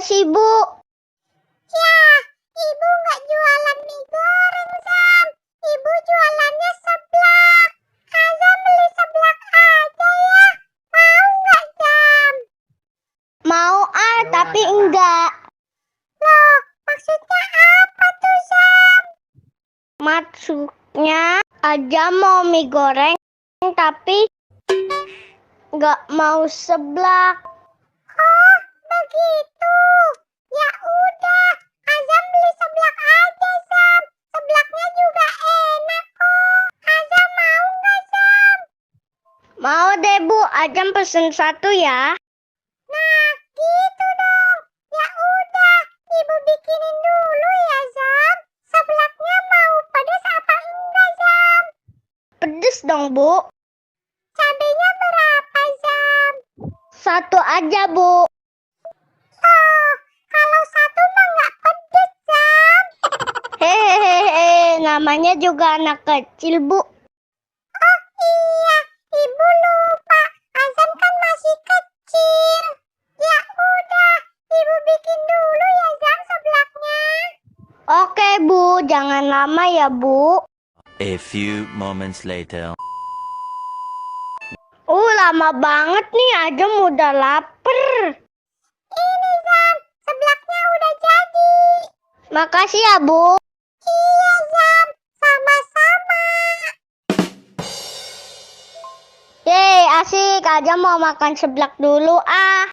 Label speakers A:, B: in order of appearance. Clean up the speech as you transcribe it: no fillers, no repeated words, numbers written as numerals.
A: sih, Bu?
B: Ya, Ibu nggak jualan mie goreng, Sam. Ibu jualannya seblak. Azam beli seblak aja ya. Mau nggak, Sam?
A: Mau tapi enggak.
B: Loh, maksudnya apa tuh, Sam?
A: Maksudnya aja mau mie goreng, tapi nggak mau seblak.
B: Oh, begitu. Ya udah, Azam beli seblak aja, Sam. Seblaknya juga enak kok. Azam mau nggak, Sam?
A: Mau deh, Bu. Ajam pesen satu ya.
B: Nah, gitu dong. Ya udah, Ibu bikinin dulu ya, Zam. Seblaknya mau pedas apa enggak, Zam?
A: Pedes dong, Bu.
B: Cabenya berapa, Zam?
A: Satu aja, Bu.
B: Oh, kalau satu mah nggak pedes, Zam.
A: Hehehe, namanya juga anak kecil, Bu.
B: Oh iya, Ibu lupa. Azam kan masih kecil. Ya udah, Ibu bikin dulu ya, Zam, seblaknya.
A: Oke, Bu. Jangan lama ya, Bu.
C: A few moments later.
A: Lama banget nih. Ajam udah lapar.
B: Ini, Zam, seblaknya udah jadi.
A: Makasih ya, Bu.
B: Iya, Zam, sama-sama.
A: Yeay, asik. Ajam mau makan seblak dulu, ah.